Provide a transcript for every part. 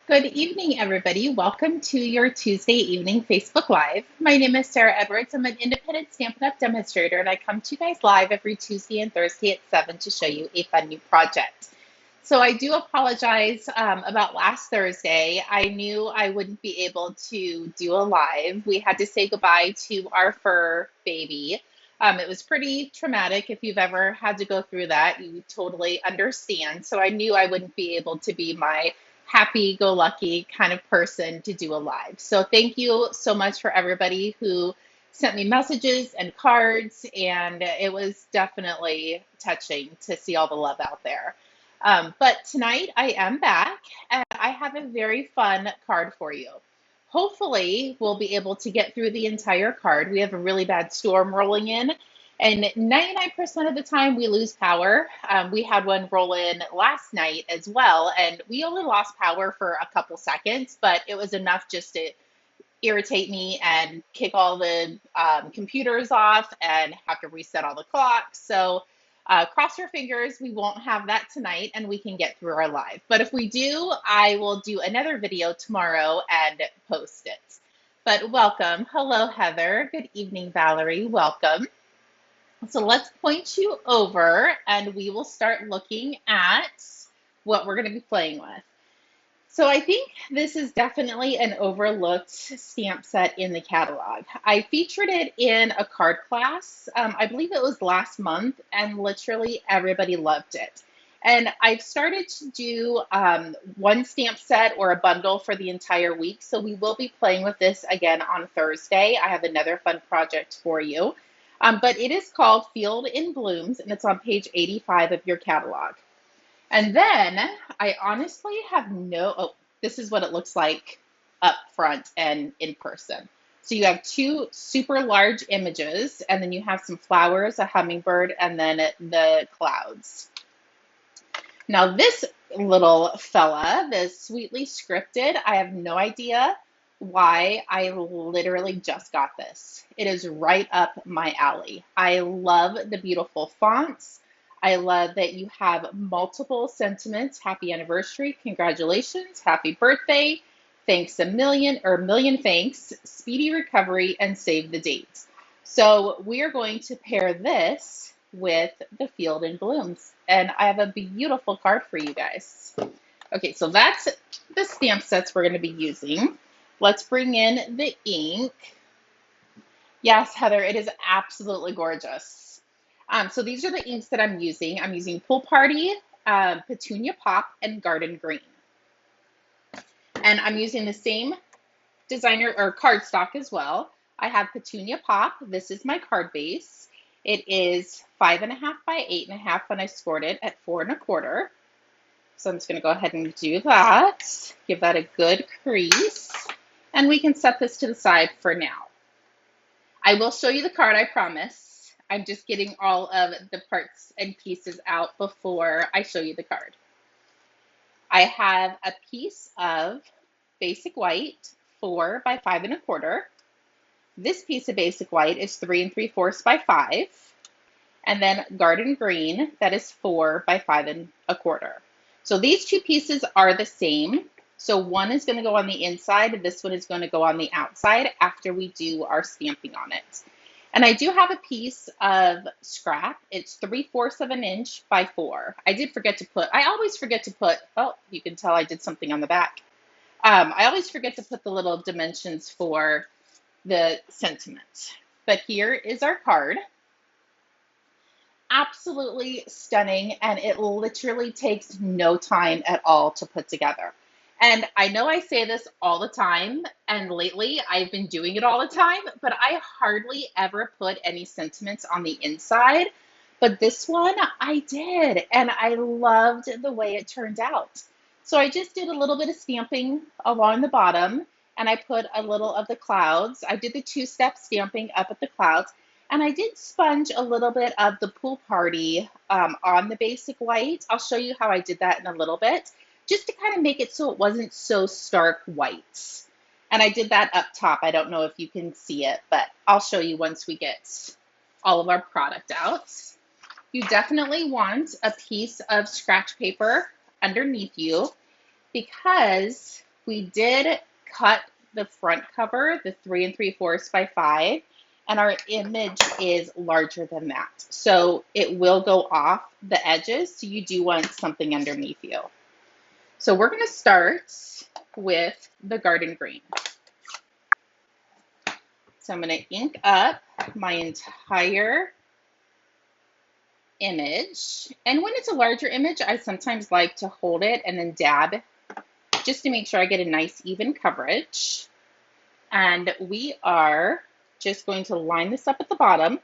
Good evening, everybody. Welcome to your Tuesday evening Facebook Live. My name is Sarah Edwards. I'm an independent Stampin' Up! Demonstrator, and I come to you guys live every Tuesday and Thursday at 7 to show you a fun new project. So I do apologize about last Thursday. I knew I wouldn't be able to do a live. We had to say goodbye to our fur baby. It was pretty traumatic. If you've ever had to go through that, you totally understand. So I knew I wouldn't be able to be my happy-go-lucky kind of person to do a live. So thank you so much for everybody who sent me messages and cards, and it was definitely touching to see all the love out there. But tonight I am back, and I have a very fun card for you. Hopefully, we'll be able to get through the entire card. We have a really bad storm rolling in, and 99% of the time we lose power. We had one roll in last night as well, and we only lost power for a couple seconds, but it was enough just to irritate me and kick all the computers off and have to reset all the clocks. So cross your fingers, we won't have that tonight and we can get through our live. But if we do, I will do another video tomorrow and post it. But welcome. Hello, Heather. Good evening, Valerie. Welcome. So let's point you over and we will start looking at what we're going to be playing with. So I think this is definitely an overlooked stamp set in the catalog. I featured it in a card class. I believe it was last month, and literally everybody loved it. And I've started to do one stamp set or a bundle for the entire week. So we will be playing with this again on Thursday. I have another fun project for you. But it is called Field in Blooms, and it's on page 85 of your catalog. And then I honestly have this is what it looks like up front and in person. So you have two super large images, and then you have some flowers, a hummingbird, and then the clouds. Now this little fella, the sweetly scripted, I have no idea why. I literally just got this. It is right up my alley. I love the beautiful fonts. I love that you have multiple sentiments. Happy anniversary, congratulations, happy birthday, thanks a million, or million thanks, speedy recovery, and save the date. So we are going to pair this with the Field in Blooms. And I have a beautiful card for you guys. Okay, so that's the stamp sets we're going to be using. Let's bring in the ink. Yes, Heather, it is absolutely gorgeous. So these are the inks that I'm using. I'm using Pool Party, Petunia Pop, and Garden Green. And I'm using the same designer or cardstock as well. I have Petunia Pop. This is my card base. It is 5.5 by 8.5, and I scored it at 4.25. So I'm just going to go ahead and do that. Give that a good crease. And we can set this to the side for now. I will show you the card, I promise. I'm just getting all of the parts and pieces out before I show you the card. I have a piece of basic white, 4 by 5.25. This piece of basic white is 3 3/4 by 5. And then garden green, that is 4 by 5.25. So these two pieces are the same. So one is going to go on the inside, and this one is going to go on the outside after we do our stamping on it. And I do have a piece of scrap. It's 3/4 of an inch by 4. I always forget to put, oh, you can tell I did something on the back. I always forget to put the little dimensions for the sentiment. But here is our card. Absolutely stunning, and it literally takes no time at all to put together. And I know I say this all the time, and lately I've been doing it all the time, but I hardly ever put any sentiments on the inside. But this one I did, and I loved the way it turned out. So I just did a little bit of stamping along the bottom, and I put a little of the clouds. I did the two-step stamping up at the clouds, and I did sponge a little bit of the Pool Party on the basic white. I'll show you how I did that in a little bit, just to kind of make it so it wasn't so stark white. And I did that up top. I don't know if you can see it, but I'll show you once we get all of our product out. You definitely want a piece of scratch paper underneath you, because we did cut the front cover, the 3 3/4 by 5, and our image is larger than that. So it will go off the edges, so you do want something underneath you. So we're going to start with the garden green. So I'm going to ink up my entire image. And when it's a larger image, I sometimes like to hold it and then dab just to make sure I get a nice even coverage. And we are just going to line this up at the bottom.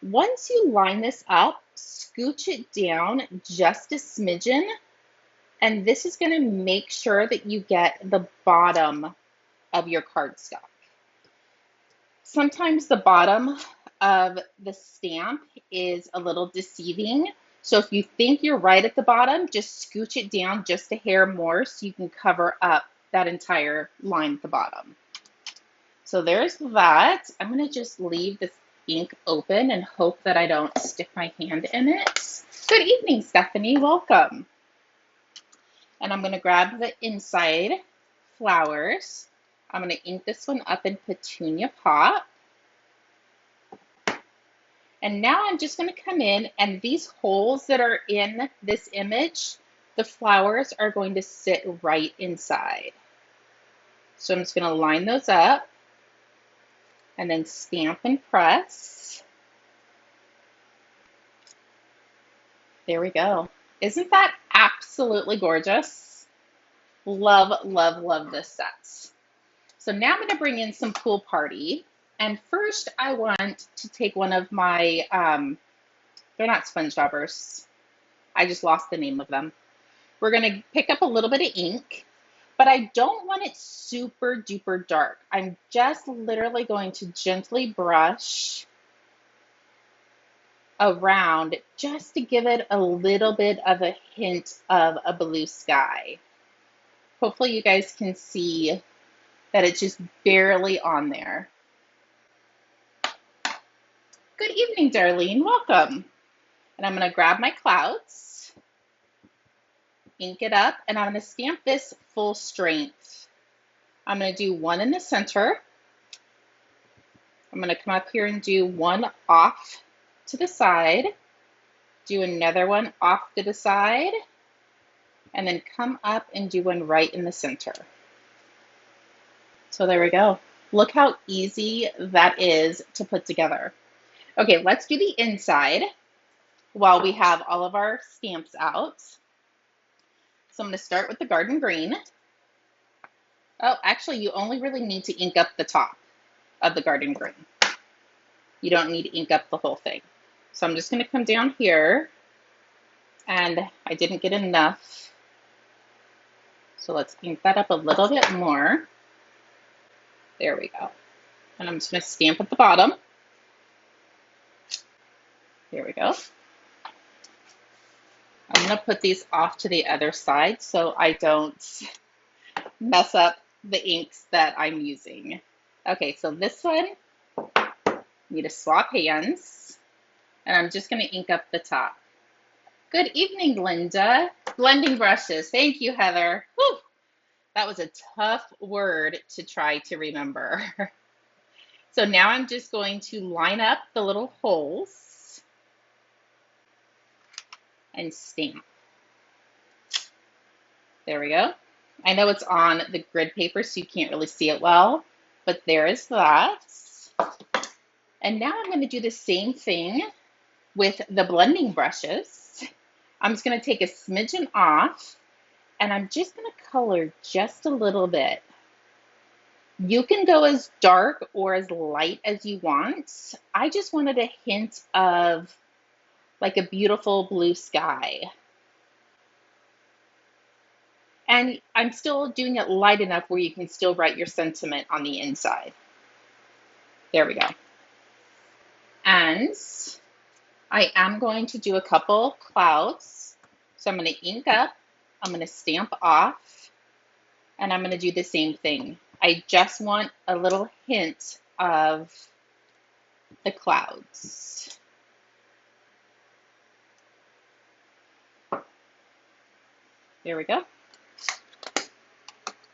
Once you line this up, scooch it down just a smidgen, and this is going to make sure that you get the bottom of your cardstock. Sometimes the bottom of the stamp is a little deceiving. So if you think you're right at the bottom, just scooch it down just a hair more so you can cover up that entire line at the bottom. So there's that. I'm going to just leave this ink open and hope that I don't stick my hand in it. Good evening, Stephanie. Welcome. And I'm going to grab the inside flowers. I'm going to ink this one up in Petunia Pop. And now I'm just going to come in, and these holes that are in this image, the flowers are going to sit right inside. So I'm just going to line those up and then stamp and press. There we go. Isn't that absolutely gorgeous? Love, love, love this set. So now I'm going to bring in some Pool Party. And first I want to take one of my, they're not sponge daubers. I just lost the name of them. We're going to pick up a little bit of ink, but I don't want it super duper dark. I'm just literally going to gently brush around just to give it a little bit of a hint of a blue sky. Hopefully you guys can see that it's just barely on there. Good evening, Darlene. Welcome. And I'm going to grab my clouds, ink it up, and I'm going to stamp this full strength. I'm going to do one in the center. I'm going to come up here and do one off to the side, do another one off to the side, and then come up and do one right in the center. So there we go. Look how easy that is to put together. Okay, let's do the inside while we have all of our stamps out. So I'm going to start with the garden green. Oh, actually, you only really need to ink up the top of the garden green. You don't need to ink up the whole thing. So I'm just going to come down here, and I didn't get enough. So let's ink that up a little bit more. There we go. And I'm just going to stamp at the bottom. There we go. I'm going to put these off to the other side so I don't mess up the inks that I'm using. Okay, so this one, need to swap hands, and I'm just going to ink up the top. Good evening, Linda. Blending brushes. Thank you, Heather. Whew. That was a tough word to try to remember. So now I'm just going to line up the little holes and stamp. There we go. I know it's on the grid paper, so you can't really see it well, but there is that. And now I'm going to do the same thing with the blending brushes. I'm just going to take a smidgen off, and I'm just going to color just a little bit. You can go as dark or as light as you want. I just wanted a hint of like a beautiful blue sky. And I'm still doing it light enough where you can still write your sentiment on the inside. There we go. And I am going to do a couple clouds. So I'm going to ink up, I'm going to stamp off, and I'm going to do the same thing. I just want a little hint of the clouds. There we go.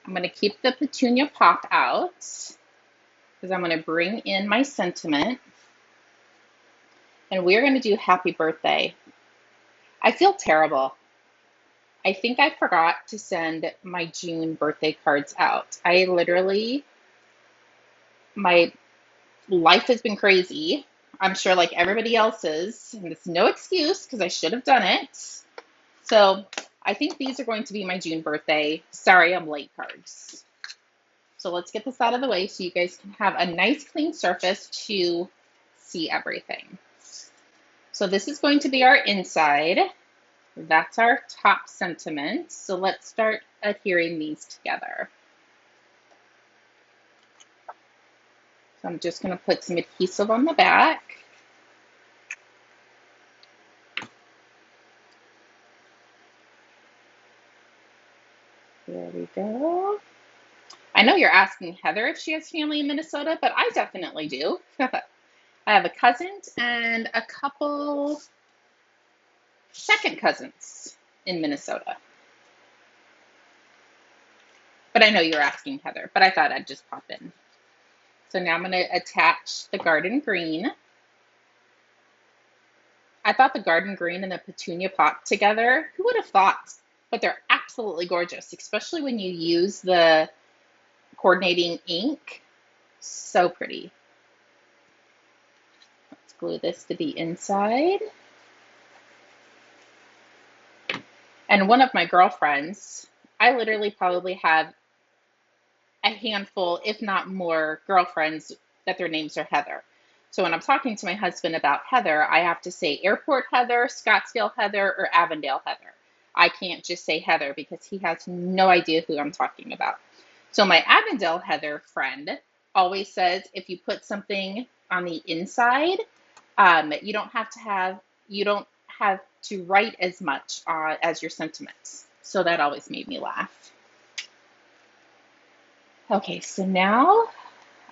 I'm going to keep the petunia pop out because I'm going to bring in my sentiment. And we're going to do happy birthday. I feel terrible. I think I forgot to send my June birthday cards out. My life has been crazy. I'm sure like everybody else's, and it's no excuse because I should have done it. So I think these are going to be my June birthday. Sorry, I'm late cards. So let's get this out of the way so you guys can have a nice clean surface to see everything. So this is going to be our inside. That's our top sentiment. So let's start adhering these together. So I'm just going to put some adhesive on the back. There we go. I know you're asking Heather if she has family in Minnesota, but I definitely do. I have a cousin and a couple second cousins in Minnesota. But I know you're asking Heather, but I thought I'd just pop in. So now I'm going to attach the garden green. I thought the garden green and the petunia pop together, who would have thought? But they're absolutely gorgeous, especially when you use the coordinating ink. So pretty. Let's glue this to the inside. And one of my girlfriends, I literally probably have a handful, if not more, girlfriends that their names are Heather. So when I'm talking to my husband about Heather, I have to say Airport Heather, Scottsdale Heather, or Avondale Heather. I can't just say Heather because he has no idea who I'm talking about. So my Avondale Heather friend always says if you put something on the inside, you don't have to write as much as your sentiments. So that always made me laugh. Okay, so now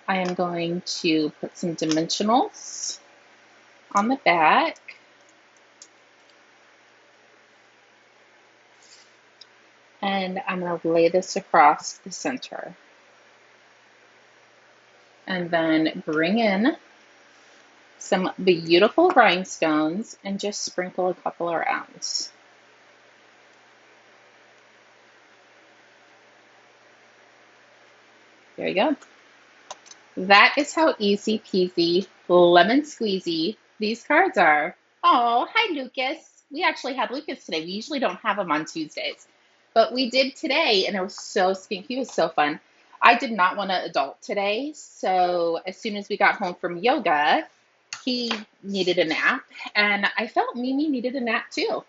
I am going to put some dimensionals on the back. And I'm going to lay this across the center. And then bring in some beautiful rhinestones and just sprinkle a couple around. There you go. That is how easy peasy, lemon squeezy these cards are. Oh, hi Lucas. We actually had Lucas today. We usually don't have him on Tuesdays, but we did today and it was so stinky. It was so fun. I did not want to adult today, so as soon as we got home from yoga, he needed a nap and I felt Mimi needed a nap too.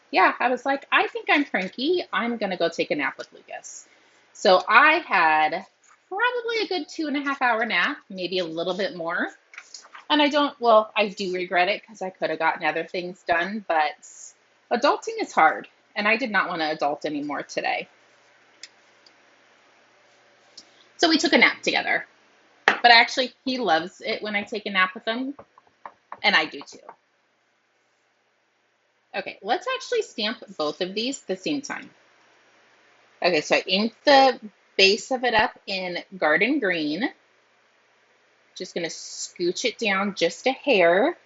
Yeah, I was like, I think I'm cranky. I'm going to go take a nap with Lucas. So I had probably a good 2.5 hour nap, maybe a little bit more. And I do regret it because I could have gotten other things done, but adulting is hard. And I did not want to adult anymore today. So we took a nap together. But actually, he loves it when I take a nap with him. And I do too. Okay, let's actually stamp both of these at the same time. Okay, so I inked the base of it up in garden green. Just going to scooch it down just a hair.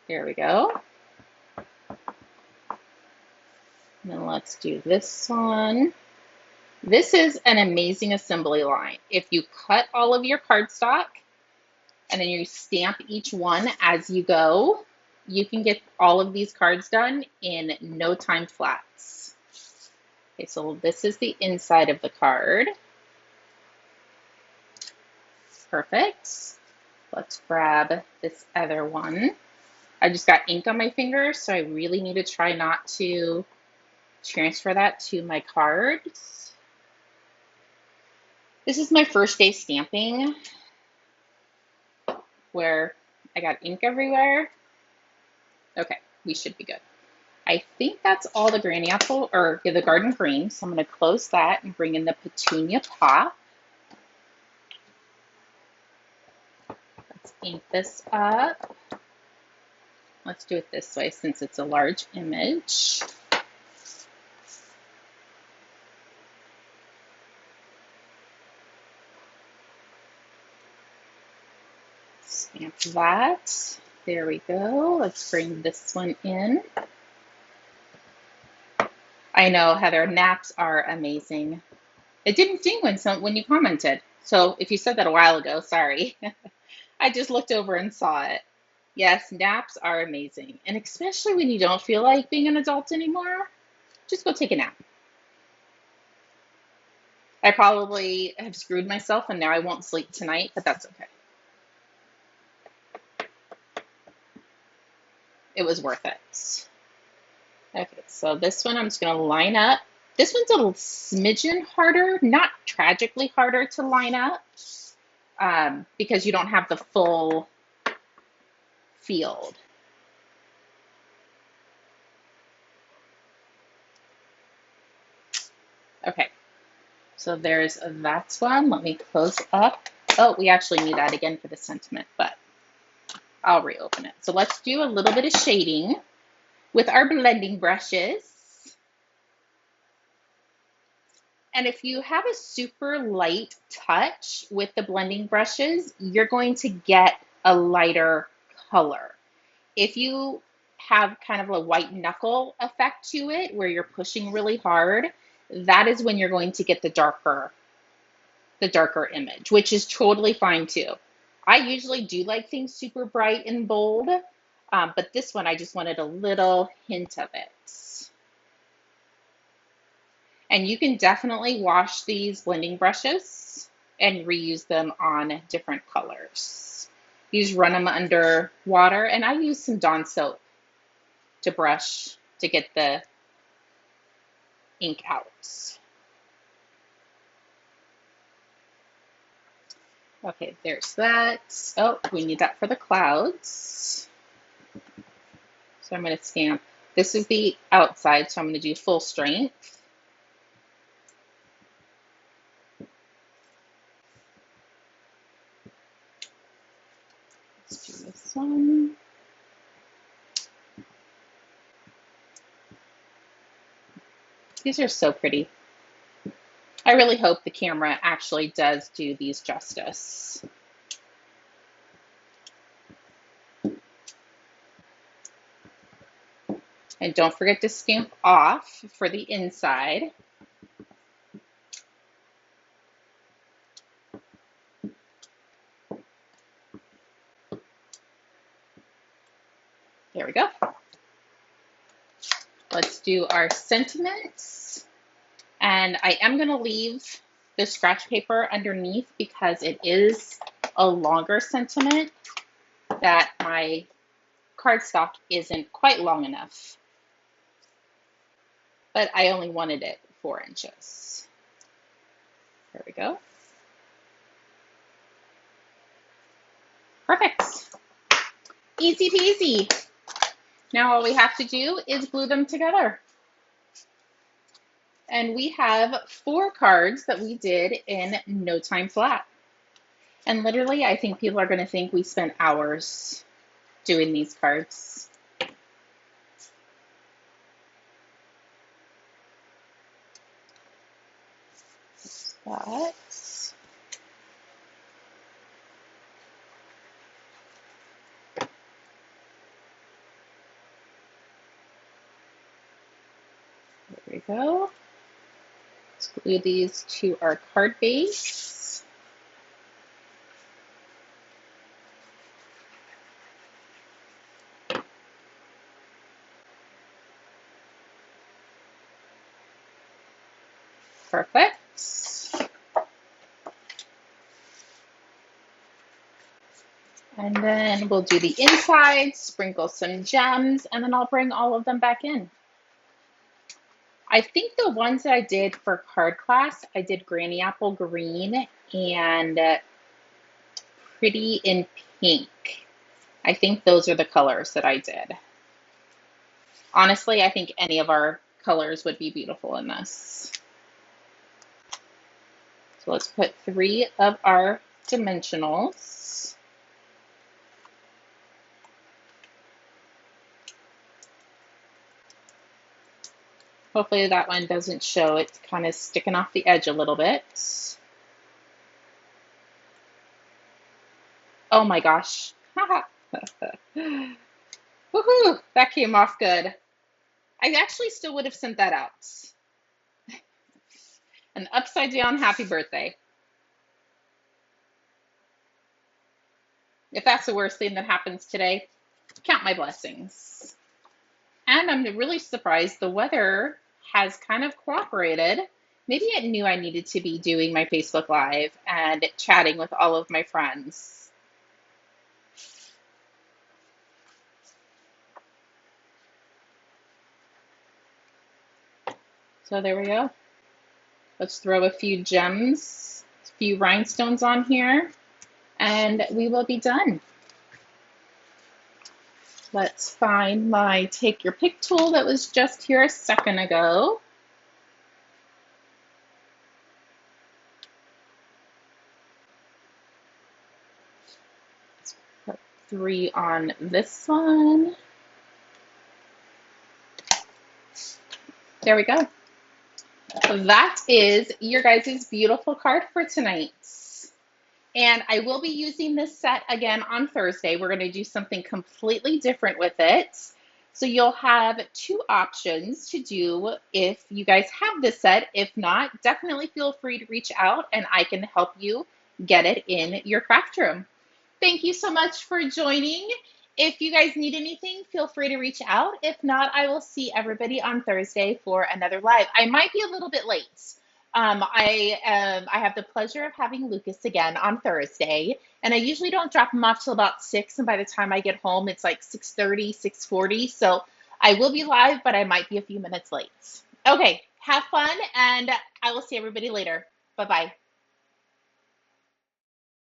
There we go. And then let's do this one. This is an amazing assembly line. If you cut all of your cardstock and then you stamp each one as you go, you can get all of these cards done in no time flats. Okay, so this is the inside of the card. Perfect. Let's grab this other one. I just got ink on my fingers, so I really need to try not to transfer that to my cards. This is my first day stamping where I got ink everywhere. Okay, we should be good. I think that's all the granny apple, or the garden green. So I'm going to close that and bring in the petunia pop. Let's ink this up. Let's do it this way since it's a large image. Stamp that. There we go. Let's bring this one in. I know, Heather, naps are amazing. It didn't ding when you commented. So if you said that a while ago, sorry. I just looked over and saw it. Yes, naps are amazing. And especially when you don't feel like being an adult anymore, just go take a nap. I probably have screwed myself and now I won't sleep tonight, but that's okay. It was worth it. Okay, so this one I'm just going to line up. This one's a little smidgen harder, not tragically harder to line up, because you don't have the full field. Okay, so there's that one. Let me close up. Oh, we actually need that again for the sentiment, but I'll reopen it. So let's do a little bit of shading with our blending brushes. And if you have a super light touch with the blending brushes, you're going to get a lighter color. If you have kind of a white knuckle effect to it, where you're pushing really hard, that is when you're going to get the darker image, which is totally fine too. I usually do like things super bright and bold, but this one I just wanted a little hint of it. And you can definitely wash these blending brushes and reuse them on different colors. Use run them under water, and I use some Dawn soap to brush to get the ink out. Okay, there's that. Oh, we need that for the clouds. So I'm going to stamp. This is the outside, so I'm going to do full strength. Let's do this one. These are so pretty. I really hope the camera actually does do these justice. And don't forget to stamp off for the inside. There we go. Let's do our sentiments. And I am going to leave the scratch paper underneath because it is a longer sentiment that my cardstock isn't quite long enough. But I only wanted it 4 inches. There we go. Perfect. Easy peasy. Now all we have to do is glue them together. And we have 4 cards that we did in no time flat. And literally, I think people are going to think we spent hours doing these cards. That. There we go. Let's glue these to our card base. Perfect. And then we'll do the inside, sprinkle some gems, and then I'll bring all of them back in. I think the ones that I did for card class, I did Granny Apple Green and Pretty in Pink. I think those are the colors that I did. Honestly, I think any of our colors would be beautiful in this. So let's put 3 of our dimensionals. Hopefully that one doesn't show. It's kind of sticking off the edge a little bit. Oh my gosh. Woohoo! That came off good. I actually still would have sent that out. An upside down happy birthday. If that's the worst thing that happens today, count my blessings. And I'm really surprised the weather has kind of cooperated. Maybe it knew I needed to be doing my Facebook Live and chatting with all of my friends. So there we go. Let's throw a few gems, a few rhinestones on here, and we will be done. Let's find my take your pick tool that was just here a second ago. Let's put 3 on this one. There we go. That is your guys' beautiful card for tonight. And I will be using this set again on Thursday. We're going to do something completely different with it. So you'll have 2 options to do if you guys have this set. If not, definitely feel free to reach out and I can help you get it in your craft room. Thank you so much for joining. If you guys need anything, feel free to reach out. If not, I will see everybody on Thursday for another live. I might be a little bit late. I have the pleasure of having Lucas again on Thursday, and I usually don't drop him off till about 6, and by the time I get home, it's like 6:30, 6:40. So I will be live, but I might be a few minutes late. Okay, have fun, and I will see everybody later. Bye-bye.